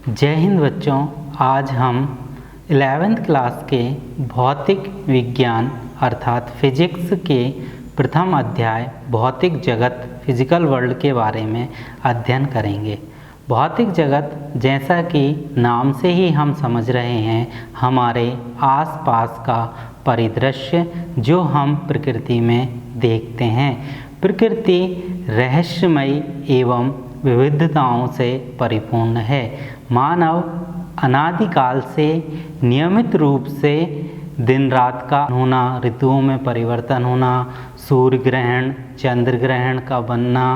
जय हिंद बच्चों, आज हम 11th क्लास के भौतिक विज्ञान अर्थात फिजिक्स के प्रथम अध्याय भौतिक जगत फिजिकल वर्ल्ड के बारे में अध्ययन करेंगे। भौतिक जगत जैसा कि नाम से ही हम समझ रहे हैं, हमारे आसपास का परिदृश्य जो हम प्रकृति में देखते हैं। प्रकृति रहस्यमयी एवं विविधताओं से परिपूर्ण है। मानव अनादिकाल से नियमित रूप से दिन रात का होना, ऋतुओं में परिवर्तन होना, सूर्य ग्रहण, चंद्र ग्रहण का बनना,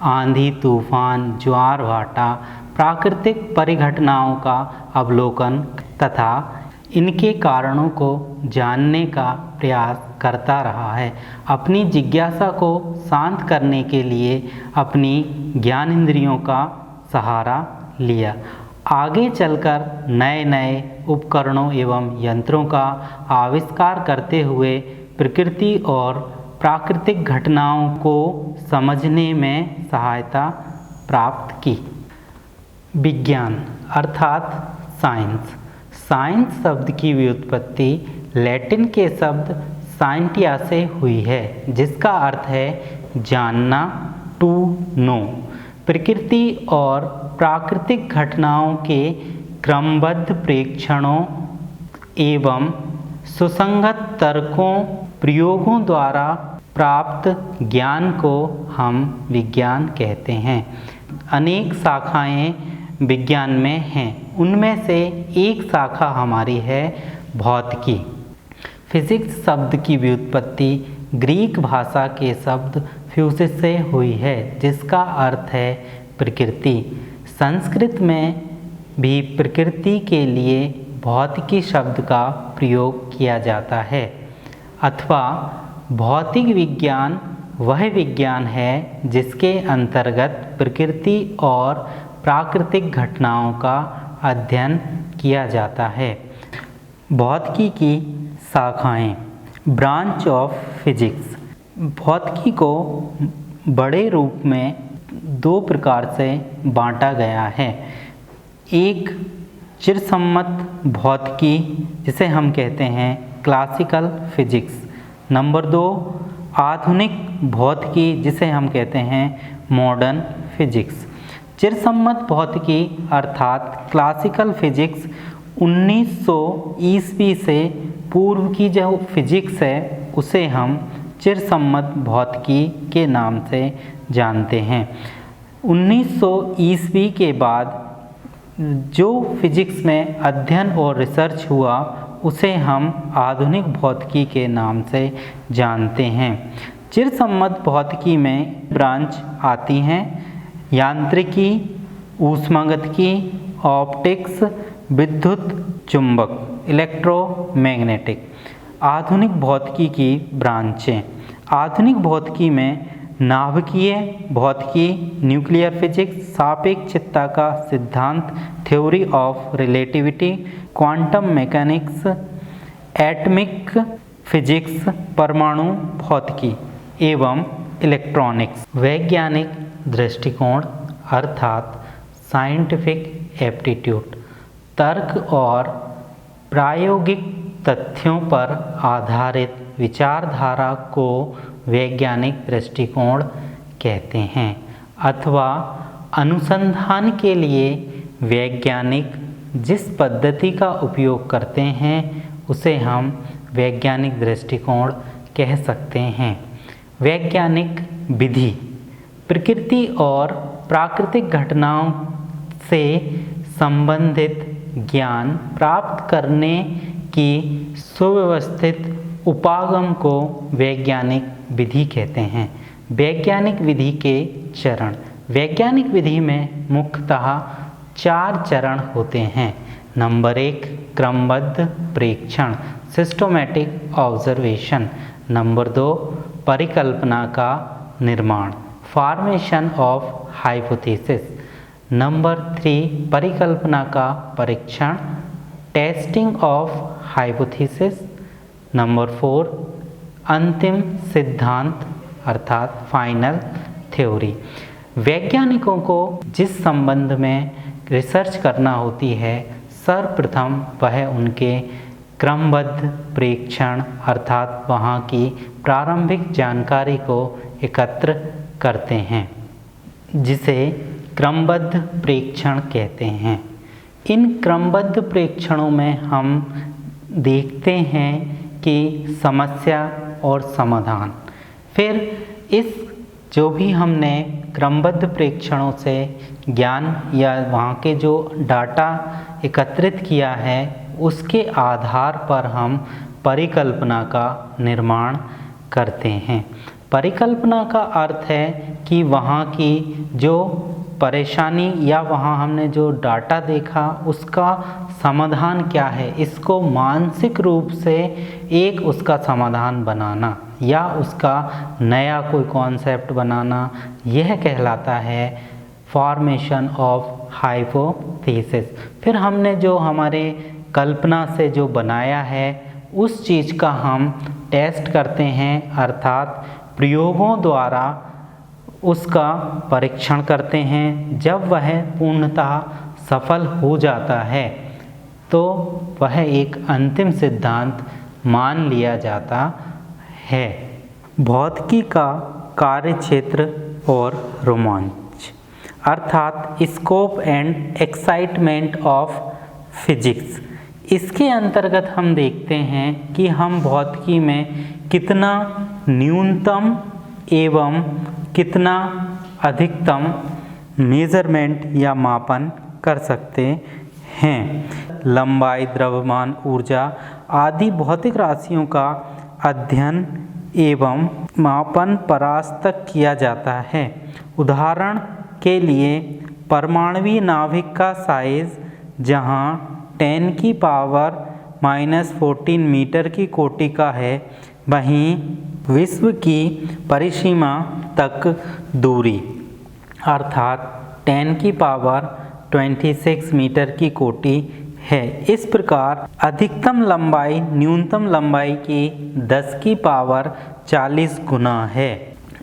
आंधी तूफान, ज्वार भाटा, प्राकृतिक परिघटनाओं का अवलोकन तथा इनके कारणों को जानने का प्रयास करता रहा है। अपनी जिज्ञासा को शांत करने के लिए अपनी ज्ञानेंद्रियों का सहारा लिया। आगे चलकर नए नए उपकरणों एवं यंत्रों का आविष्कार करते हुए प्रकृति और प्राकृतिक घटनाओं को समझने में सहायता प्राप्त की। विज्ञान अर्थात साइंस। साइंस शब्द की व्युत्पत्ति लैटिन के शब्द साइंटिया से हुई है, जिसका अर्थ है जानना, टू नो। प्रकृति और प्राकृतिक घटनाओं के क्रमबद्ध प्रेक्षणों एवं सुसंगत तर्कों प्रयोगों द्वारा प्राप्त ज्ञान को हम विज्ञान कहते हैं। अनेक शाखाएं विज्ञान में हैं, उनमें से एक शाखा हमारी है भौतिकी। फिजिक्स शब्द की व्युत्पत्ति ग्रीक भाषा के शब्द फ्यूसिस से हुई है, जिसका अर्थ है प्रकृति। संस्कृत में भी प्रकृति के लिए भौतिकी शब्द का प्रयोग किया जाता है, अथवा भौतिक विज्ञान वह विज्ञान है जिसके अंतर्गत प्रकृति और प्राकृतिक घटनाओं का अध्ययन किया जाता है। भौतिकी की शाखाएं। Branch of physics. भौतिकी को बड़े रूप में दो प्रकार से बांटा गया है। एक चिरसम्मत भौतिकी, जिसे हम कहते हैं क्लासिकल फिजिक्स। नंबर 2 आधुनिक भौतिकी, जिसे हम कहते हैं मॉडर्न फिजिक्स। चिरसम्मत भौतिकी अर्थात क्लासिकल फिजिक्स 1900 ईस्वी से पूर्व की जो फिजिक्स है उसे हम चिरसम्मत भौतिकी के नाम से जानते हैं। 1900 ईस्वी के बाद जो फिजिक्स में अध्ययन और रिसर्च हुआ उसे हम आधुनिक भौतिकी के नाम से जानते हैं। चिरसम्मत भौतिकी में ब्रांच आती हैं यांत्रिकी, ऊष्मागतिकी, ऑप्टिक्स, विद्युत चुंबक, इलेक्ट्रोमैग्नेटिक। आधुनिक भौतिकी की ब्रांचें। आधुनिक भौतिकी में नाभिकीय भौतिकी, न्यूक्लियर फिजिक्स, सापेक्षिकता का सिद्धांत, theory of relativity, quantum mechanics, atomic physics, परमाणु भौतिकी एवं इलेक्ट्रॉनिक्स। वैज्ञानिक दृष्टिकोण अर्थात साइंटिफिक एप्टीट्यूड। तर्क और प्रायोगिक तथ्यों पर आधारित विचारधारा को वैज्ञानिक दृष्टिकोण कहते हैं, अथवा अनुसंधान के लिए वैज्ञानिक जिस पद्धति का उपयोग करते हैं उसे हम वैज्ञानिक दृष्टिकोण कह सकते हैं। वैज्ञानिक विधि। प्रकृति और प्राकृतिक घटनाओं से संबंधित ज्ञान प्राप्त करने की सुव्यवस्थित उपागम को वैज्ञानिक विधि कहते हैं। वैज्ञानिक विधि के चरण। वैज्ञानिक विधि में मुख्यतः 4 चरण होते हैं। नंबर 1 क्रमबद्ध प्रेक्षण, सिस्टमैटिक ऑब्जर्वेशन। नंबर 2 परिकल्पना का निर्माण, फॉर्मेशन ऑफ हाइपोथेसिस। नंबर 3 परिकल्पना का परीक्षण, टेस्टिंग ऑफ हाइपोथेसिस। नंबर 4 अंतिम सिद्धांत अर्थात फाइनल थ्योरी। वैज्ञानिकों को जिस संबंध में रिसर्च करना होती है, सर्वप्रथम वह उनके क्रमबद्ध प्रेक्षण अर्थात वहाँ की प्रारंभिक जानकारी को एकत्र करते हैं, जिसे क्रमबद्ध प्रेक्षण कहते हैं। इन क्रमबद्ध प्रेक्षणों में हम देखते हैं कि समस्या और समाधान। फिर इस जो भी हमने क्रमबद्ध प्रेक्षणों से ज्ञान या वहाँ के जो डाटा एकत्रित किया है, उसके आधार पर हम परिकल्पना का निर्माण करते हैं। परिकल्पना का अर्थ है कि वहाँ की जो परेशानी या वहाँ हमने जो डाटा देखा उसका समाधान क्या है, इसको मानसिक रूप से एक उसका समाधान बनाना या उसका नया कोई कॉन्सेप्ट बनाना, यह कहलाता है फॉर्मेशन ऑफ हाइपोथेसिस। फिर हमने जो हमारे कल्पना से जो बनाया है उस चीज़ का हम टेस्ट करते हैं, अर्थात प्रयोगों द्वारा उसका परीक्षण करते हैं। जब वह पूर्णतः सफल हो जाता है तो वह एक अंतिम सिद्धांत मान लिया जाता है। भौतिकी का कार्यक्षेत्र और रोमांच अर्थात scope and excitement of physics. इसके अंतर्गत हम देखते हैं कि हम भौतिकी में कितना न्यूनतम एवं कितना अधिकतम मेजरमेंट या मापन कर सकते हैं। लंबाई, द्रव्यमान, ऊर्जा आदि भौतिक राशियों का अध्ययन एवं मापन परास्त किया जाता है। उदाहरण के लिए परमाणुवीय नाभिक का साइज जहाँ 10 की पावर -14 मीटर की कोटि का है, वहीं विश्व की परिसीमा तक दूरी अर्थात 10 की पावर 26 मीटर की कोटि है। इस प्रकार अधिकतम लंबाई न्यूनतम लंबाई की 10 की पावर 40 गुना है।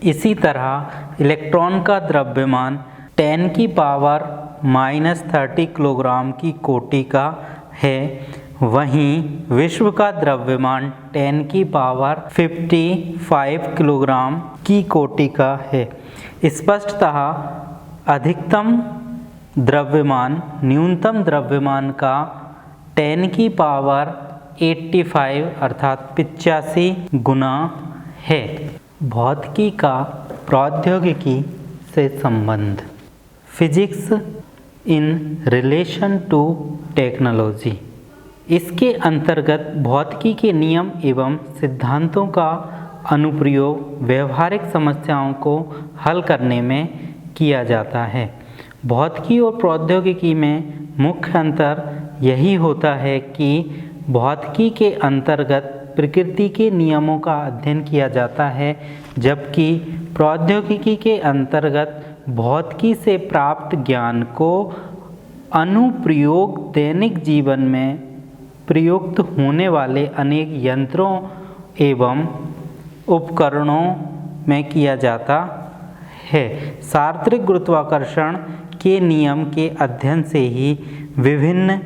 इसी तरह इलेक्ट्रॉन का द्रव्यमान 10 की पावर -30 किलोग्राम की कोटि का है, वहीं विश्व का द्रव्यमान 10 की पावर 55 किलोग्राम की कोटि का है। स्पष्टतः अधिकतम द्रव्यमान न्यूनतम द्रव्यमान का 10 की पावर 85 अर्थात 85 गुना है। भौतिकी का प्रौद्योगिकी से संबंध। Physics in relation to technology. इसके अंतर्गत भौतिकी के नियम एवं सिद्धांतों का अनुप्रयोग व्यावहारिक समस्याओं को हल करने में किया जाता है। भौतिकी और प्रौद्योगिकी में मुख्य अंतर यही होता है कि भौतिकी के अंतर्गत प्रकृति के नियमों का अध्ययन किया जाता है, जबकि प्रौद्योगिकी के अंतर्गत भौतिकी से प्राप्त ज्ञान को अनुप्रयोग दैनिक जीवन में प्रयुक्त होने वाले अनेक यंत्रों एवं उपकरणों में किया जाता है। सार्वत्रिक गुरुत्वाकर्षण के नियम के अध्ययन से ही विभिन्न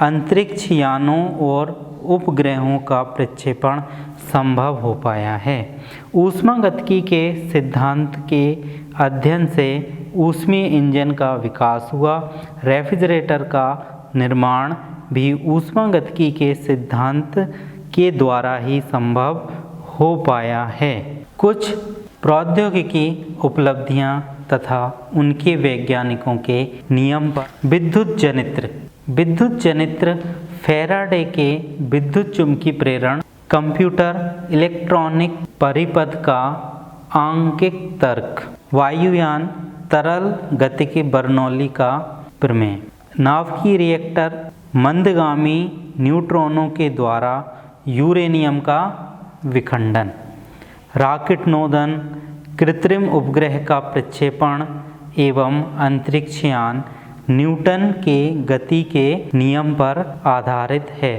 अंतरिक्ष यानों और उपग्रहों का प्रक्षेपण संभव हो पाया है। ऊष्मागतिकी के सिद्धांत के अध्ययन से ऊष्मीय इंजन का विकास हुआ। रेफ्रिजरेटर का निर्माण भी ऊष्मागतिकी के सिद्धांत के द्वारा ही संभव हो पाया है। कुछ प्रौद्योगिकी उपलब्धियां तथा उनके वैज्ञानिकों के नियम पर। विद्युत जनित्र फैराडे के विद्युत चुंबकीय प्रेरण, कंप्यूटर इलेक्ट्रॉनिक परिपथ का आंकिक तर्क, वायुयान तरल गतिकी बर्नौली का प्रमेय, नाभिकीय रिएक्टर मंदगामी न्यूट्रॉनों के द्वारा यूरेनियम का विखंडन, रॉकेट नौदन, कृत्रिम उपग्रह का प्रक्षेपण एवं अंतरिक्षयान न्यूटन के गति के नियम पर आधारित है।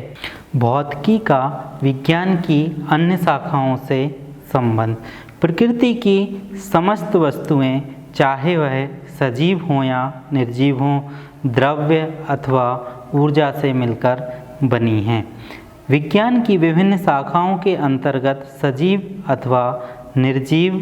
भौतिकी का विज्ञान की अन्य शाखाओं से संबंध। प्रकृति की समस्त वस्तुएं, चाहे वह सजीव हों या निर्जीव हों, द्रव्य अथवा ऊर्जा से मिलकर बनी हैं। विज्ञान की विभिन्न शाखाओं के अंतर्गत सजीव अथवा निर्जीव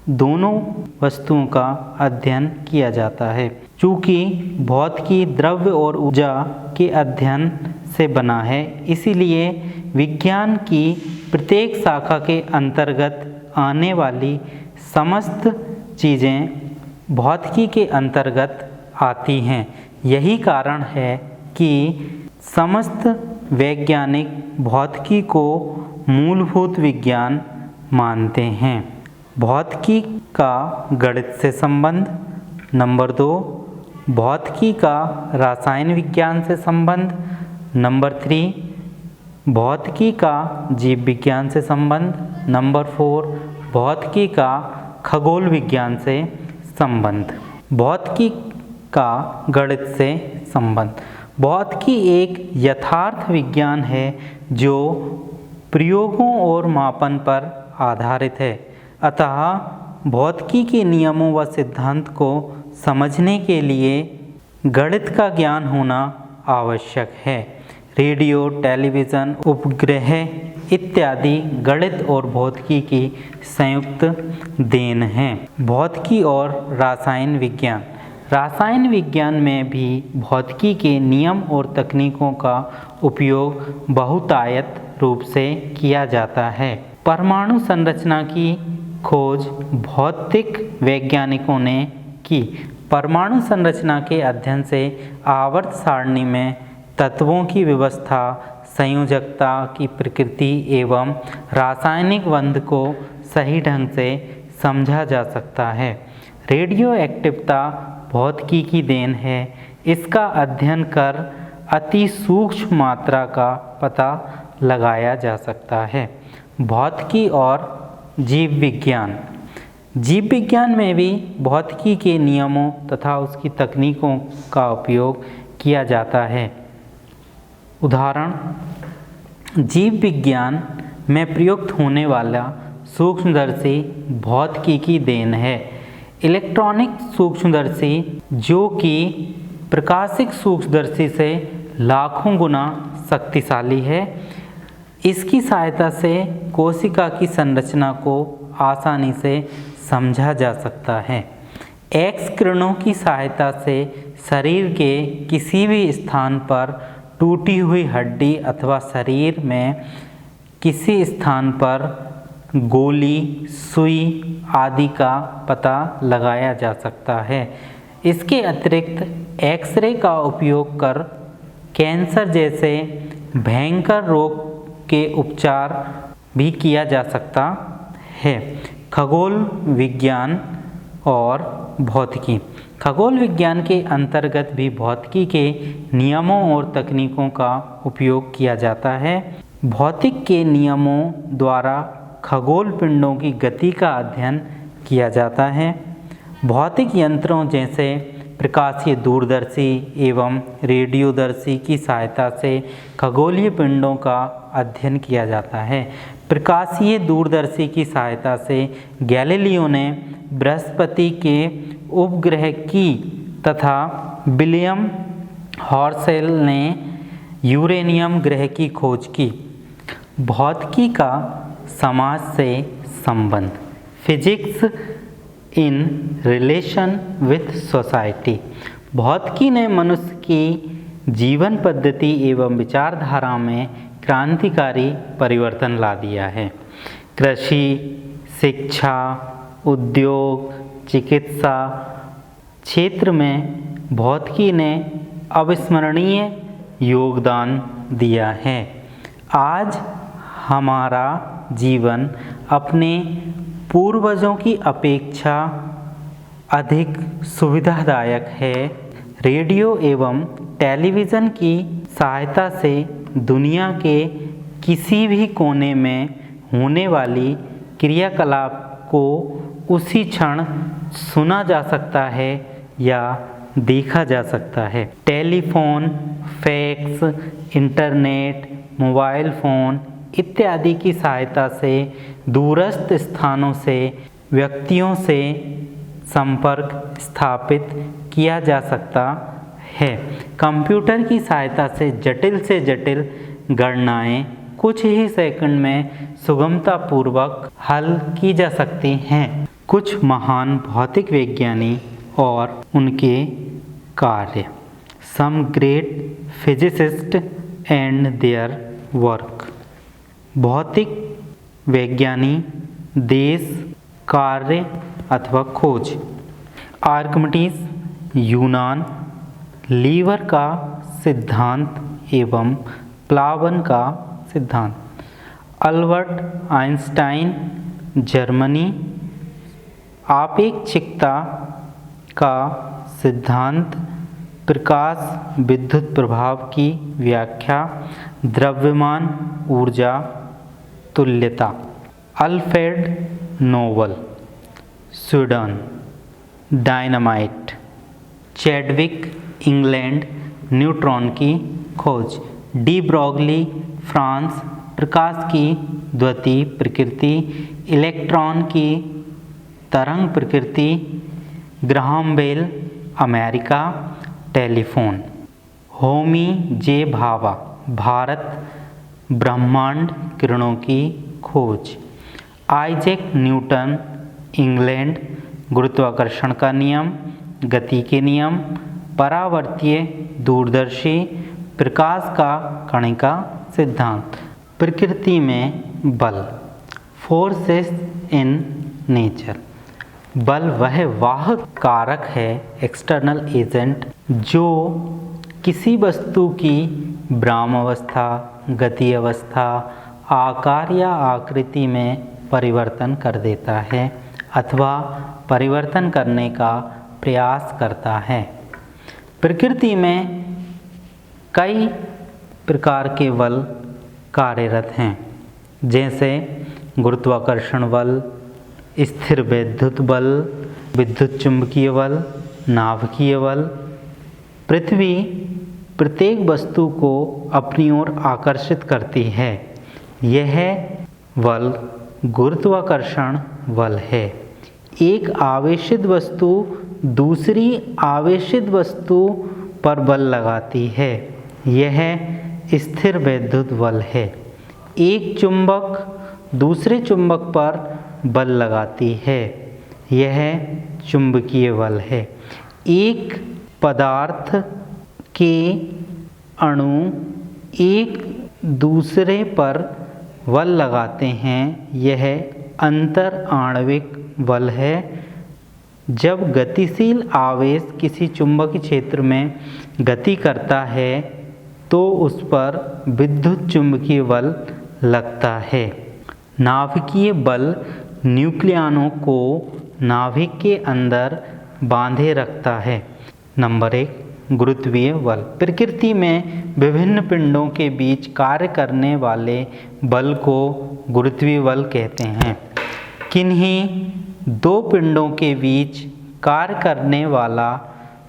दोनों वस्तुओं का अध्ययन किया जाता है। चूँकि भौतिकी द्रव्य और ऊर्जा के अध्ययन से बना है, इसीलिए विज्ञान की प्रत्येक शाखा के अंतर्गत आने वाली समस्त चीज़ें भौतिकी के अंतर्गत आती हैं। यही कारण है कि समस्त वैज्ञानिक भौतिकी को मूलभूत विज्ञान मानते हैं। भौतिकी का गणित से संबंध। नंबर 2, भौतिकी का रसायन विज्ञान से संबंध। नंबर 3, भौतिकी का जीव विज्ञान से संबंध। नंबर 4, भौतिकी का खगोल विज्ञान से संबंध। भौतिकी का गणित से संबंध। भौतिकी एक यथार्थ विज्ञान है जो प्रयोगों और मापन पर आधारित है। अतः भौतिकी के नियमों व सिद्धांत को समझने के लिए गणित का ज्ञान होना आवश्यक है। रेडियो, टेलीविज़न, उपग्रह इत्यादि गणित और भौतिकी की संयुक्त देन हैं। भौतिकी और रसायन विज्ञान। रसायन विज्ञान में भी भौतिकी के नियम और तकनीकों का उपयोग बहुतायत रूप से किया जाता है। परमाणु संरचना की खोज भौतिक वैज्ञानिकों ने की। परमाणु संरचना के अध्ययन से आवर्त सारणी में तत्वों की व्यवस्था, संयोजकता की प्रकृति एवं रासायनिक बंध को सही ढंग से समझा जा सकता है। रेडियो एक्टिवता भौतिकी की देन है। इसका अध्ययन कर अति सूक्ष्म मात्रा का पता लगाया जा सकता है। भौतिकी और जीव विज्ञान। जीव विज्ञान में भी भौतिकी के नियमों तथा उसकी तकनीकों का उपयोग किया जाता है। उदाहरण, जीव विज्ञान में प्रयुक्त होने वाला सूक्ष्मदर्शी भौतिकी की देन है। इलेक्ट्रॉनिक सूक्ष्मदर्शी, जो कि प्रकाशिक सूक्ष्मदर्शी से लाखों गुना शक्तिशाली है, इसकी सहायता से कोशिका की संरचना को आसानी से समझा जा सकता है। एक्स किरणों की सहायता से शरीर के किसी भी स्थान पर टूटी हुई हड्डी अथवा शरीर में किसी स्थान पर गोली, सुई आदि का पता लगाया जा सकता है। इसके अतिरिक्त एक्सरे का उपयोग कर कैंसर जैसे भयंकर रोग के उपचार भी किया जा सकता है। खगोल विज्ञान और भौतिकी। खगोल विज्ञान के अंतर्गत भी भौतिकी के नियमों और तकनीकों का उपयोग किया जाता है। भौतिक के नियमों द्वारा खगोल पिंडों की गति का अध्ययन किया जाता है। भौतिक यंत्रों जैसे प्रकाशीय दूरदर्शी एवं रेडियोदर्शी की सहायता से खगोलीय पिंडों का अध्ययन किया जाता है। प्रकाशीय दूरदर्शी की सहायता से गैलीलियो ने बृहस्पति के उपग्रह की तथा विलियम हॉर्सेल ने यूरेनियम ग्रह की खोज की। भौतिकी का समाज से संबंध। Physics in relation with society. भौतिकी ने मनुष्य की जीवन पद्धति एवं विचारधारा में क्रांतिकारी परिवर्तन ला दिया है। कृषि, शिक्षा, उद्योग, चिकित्सा क्षेत्र में भौतिकी ने अविस्मरणीय योगदान दिया है। आज हमारा जीवन अपने पूर्वजों की अपेक्षा अधिक सुविधादायक है। रेडियो एवं टेलीविज़न की सहायता से दुनिया के किसी भी कोने में होने वाली क्रियाकलाप को उसी क्षण सुना जा सकता है या देखा जा सकता है। Telephone, fax, internet, mobile phone इत्यादि की सहायता से दूरस्थ स्थानों से व्यक्तियों से संपर्क स्थापित किया जा सकता है। कंप्यूटर की सहायता से जटिल गणनाएं कुछ ही सेकंड में सुगमतापूर्वक हल की जा सकती हैं। कुछ महान भौतिक वैज्ञानी और उनके कार्य। Some great physicist and their work. भौतिक वैज्ञानी, देश, कार्य अथवा खोज। आर्किमिडीज, यूनान, लीवर का सिद्धांत एवं प्लावन का सिद्धांत। अल्बर्ट आइंस्टाइन, जर्मनी, आपेक्षिकता का सिद्धांत, प्रकाश विद्युत प्रभाव की व्याख्या, द्रव्यमान ऊर्जा तुल्यता। Alfred Nobel, Sweden, dynamite. Chadwick, England, neutron की खोज। डी ब्रॉगली, फ्रांस, प्रकाश की द्वितीय प्रकृति, इलेक्ट्रॉन की तरंग प्रकृति। Graham Bell, America, telephone. Homi J Bhabha, Bharat, ब्रह्मांड किरणों की खोज। आइजैक न्यूटन, इंग्लैंड, गुरुत्वाकर्षण का नियम, गति के नियम, परावर्तीय दूरदर्शी, प्रकाश का कणिका सिद्धांत। प्रकृति में बल। Forces in nature. बल वह वाहक कारक है, एक्सटर्नल एजेंट, जो किसी वस्तु की भ्रामावस्था, गति अवस्था, आकार या आकृति में परिवर्तन कर देता है अथवा परिवर्तन करने का प्रयास करता है। प्रकृति में कई प्रकार के बल कार्यरत हैं, जैसे गुरुत्वाकर्षण बल, स्थिर विद्युत बल, विद्युत चुंबकीय बल, नाभिकीय बल। पृथ्वी प्रत्येक वस्तु को अपनी ओर आकर्षित करती है। यह बल गुरुत्वाकर्षण बल है। एक आवेशित वस्तु दूसरी आवेशित वस्तु पर बल लगाती है। यह स्थिर विद्युत बल है। एक चुंबक दूसरे चुंबक पर बल लगाती है। यह चुंबकीय बल है। एक पदार्थ के अणु एक दूसरे पर बल लगाते हैं। यह अंतर आणविक बल है। जब गतिशील आवेश किसी चुंबकीय क्षेत्र में गति करता है तो उस पर विद्युत चुंबकीय बल लगता है। नाभिकीय बल न्यूक्लियनों को नाभिक के अंदर बांधे रखता है। नंबर 1, गुरुत्वीय बल। प्रकृति में विभिन्न पिंडों के बीच कार्य करने वाले बल को गुरुत्वीय बल कहते हैं। किन्हीं दो पिंडों के बीच कार्य करने वाला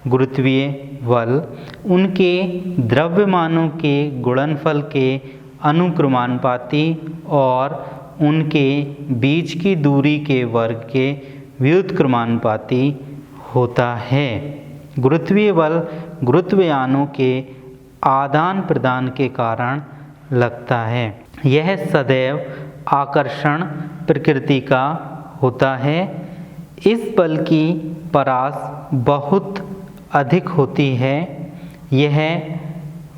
गुरुत्वीय बल उनके द्रव्यमानों के गुणनफल के अनुक्रमानुपाती और उनके बीच की दूरी के वर्ग के व्युत्क्रमानुपाती होता है। गुरुत्वीय बल गुरुत्वयानों के आदान प्रदान के कारण लगता है। यह सदैव आकर्षण प्रकृति का होता है। इस बल की परास बहुत अधिक होती है। यह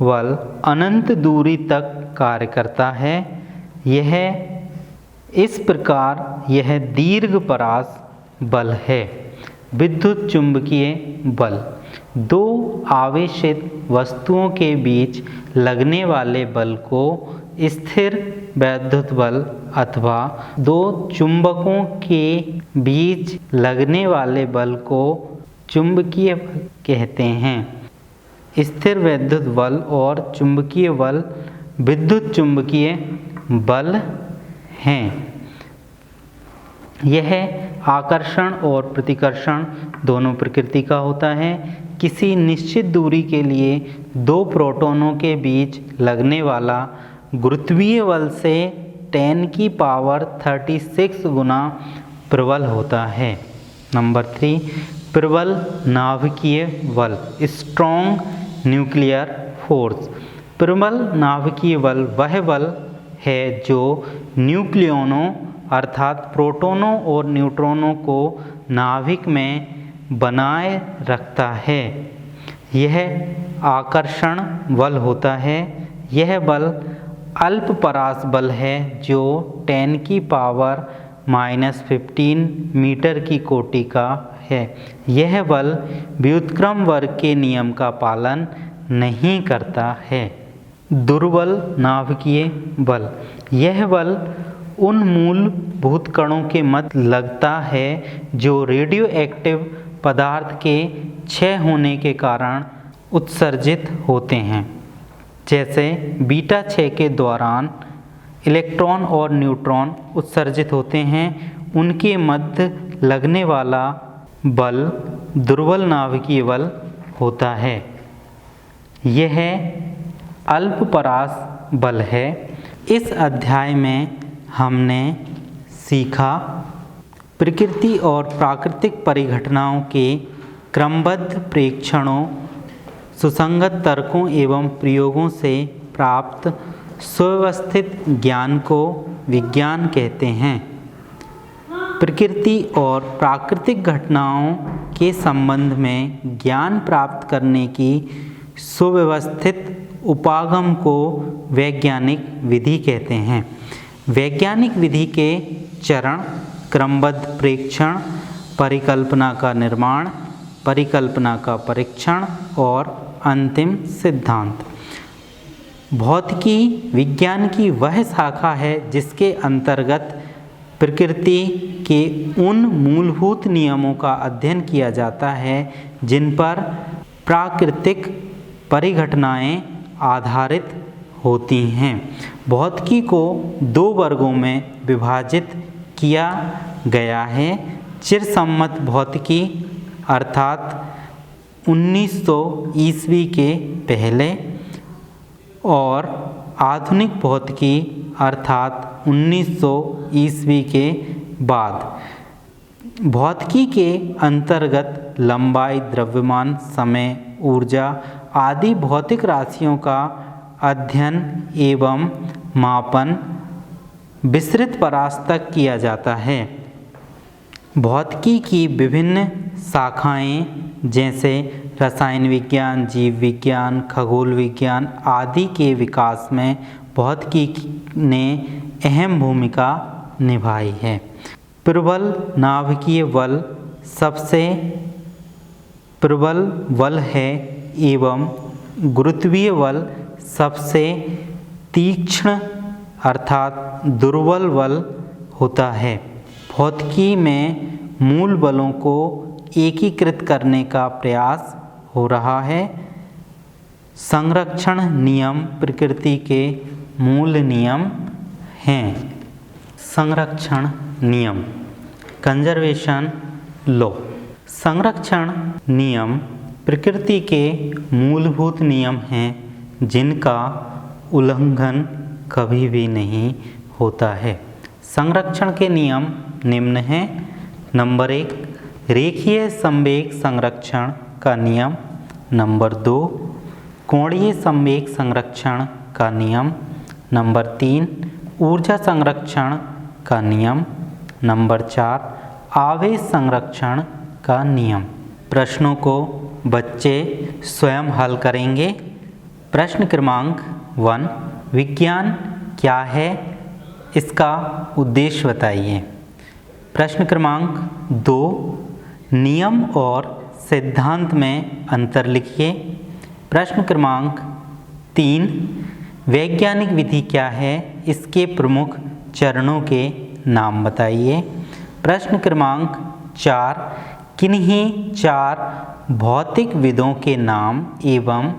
बल अनंत दूरी तक कार्य करता है। इस प्रकार यह दीर्घ परास बल है। विद्युत चुंबकीय बल। दो आवेशित वस्तुओं के बीच लगने वाले बल को स्थिर विद्युत बल अथवा दो चुंबकों के बीच लगने वाले बल को चुंबकीय बल कहते हैं। स्थिर विद्युत बल और चुंबकीय बल विद्युत चुंबकीय बल हैं। यह आकर्षण और प्रतिकर्षण दोनों प्रकृति का होता है। किसी निश्चित दूरी के लिए दो प्रोटॉनों के बीच लगने वाला गुरुत्वीय बल से 10⁻36 गुना प्रबल होता है। नंबर 3, प्रबल नाभिकीय बल, स्ट्रॉन्ग न्यूक्लियर फोर्स। प्रबल नाभिकीय बल वह बल है जो न्यूक्लियनों अर्थात प्रोटॉनों और न्यूट्रॉनों को नाभिक में बनाए रखता है। यह आकर्षण बल होता है। यह बल अल्पपरास बल है जो 10⁻⁻15 मीटर की कोटि का है। यह बल व्युत्क्रम वर्ग के नियम का पालन नहीं करता है। दुर्बल नाभिकीय बल, यह बल उन मूलभूत कणों के मध्य लगता है जो रेडियो एक्टिव पदार्थ के क्षय होने के कारण उत्सर्जित होते हैं। जैसे बीटा क्षय के दौरान इलेक्ट्रॉन और न्यूट्रॉन उत्सर्जित होते हैं, उनके मध्य लगने वाला बल दुर्बल नाभिकीय बल होता है। यह अल्पपरास बल है। इस अध्याय में हमने सीखा प्रकृति और प्राकृतिक परिघटनाओं के क्रमबद्ध प्रेक्षणों, सुसंगत तर्कों एवं प्रयोगों से प्राप्त सुव्यवस्थित ज्ञान को विज्ञान कहते हैं। प्रकृति और प्राकृतिक घटनाओं के संबंध में ज्ञान प्राप्त करने की सुव्यवस्थित उपागम को वैज्ञानिक विधि कहते हैं। वैज्ञानिक विधि के चरण क्रमबद्ध प्रेक्षण, परिकल्पना का निर्माण, परिकल्पना का परीक्षण और अंतिम सिद्धांत। भौतिकी विज्ञान की वह शाखा है जिसके अंतर्गत प्रकृति के उन मूलभूत नियमों का अध्ययन किया जाता है जिन पर प्राकृतिक परिघटनाएं आधारित होती हैं। भौतिकी को दो वर्गों में विभाजित किया गया है। चिरसम्मत भौतिकी अर्थात 1900 ईस्वी के पहले और आधुनिक भौतिकी अर्थात 1900 ईस्वी के बाद। भौतिकी के अंतर्गत लंबाई, द्रव्यमान, समय, ऊर्जा आदि भौतिक राशियों का अध्ययन एवं मापन विस्तृत परास तक किया जाता है। भौतिकी की विभिन्न शाखाएं जैसे रसायन विज्ञान, जीव विज्ञान, खगोल विज्ञान आदि के विकास में भौतिकी ने अहम भूमिका निभाई है। प्रबल नाभिकीय बल सबसे प्रबल बल है एवं गुरुत्वीय बल सबसे तीक्ष्ण अर्थात दुर्बल बल होता है। भौतिकी में मूल बलों को एकीकृत करने का प्रयास हो रहा है। संरक्षण नियम प्रकृति के मूल नियम हैं। संरक्षण नियम, कंजर्वेशन लॉ। संरक्षण नियम प्रकृति के मूलभूत नियम हैं जिनका उल्लंघन कभी भी नहीं होता है। संरक्षण के नियम निम्न हैं। नंबर 1, रेखीय संवेग संरक्षण का नियम। नंबर 2, कोणीय संवेग संरक्षण का नियम। नंबर 3, ऊर्जा संरक्षण का नियम। नंबर 4, आवेश संरक्षण का नियम। प्रश्नों को बच्चे स्वयं हल करेंगे। प्रश्न क्रमांक 1, विज्ञान क्या है, इसका उद्देश्य बताइए। प्रश्न क्रमांक 2, नियम और सिद्धांत में अंतर लिखिए। प्रश्न क्रमांक 3, वैज्ञानिक विधि क्या है, इसके प्रमुख चरणों के नाम बताइए। प्रश्न क्रमांक 4, किन्हीं 4 भौतिक विदों के नाम एवं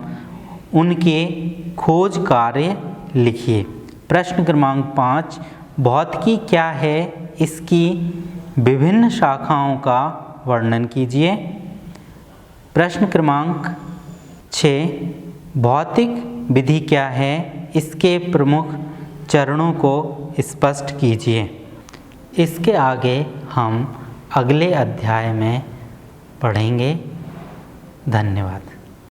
उनके खोज कार्य लिखिए। प्रश्न क्रमांक 5, भौतिकी क्या है, इसकी विभिन्न शाखाओं का वर्णन कीजिए। प्रश्न क्रमांक 6, भौतिक विधि क्या है, इसके प्रमुख चरणों को स्पष्ट कीजिए। इसके आगे हम अगले अध्याय में पढ़ेंगे। धन्यवाद।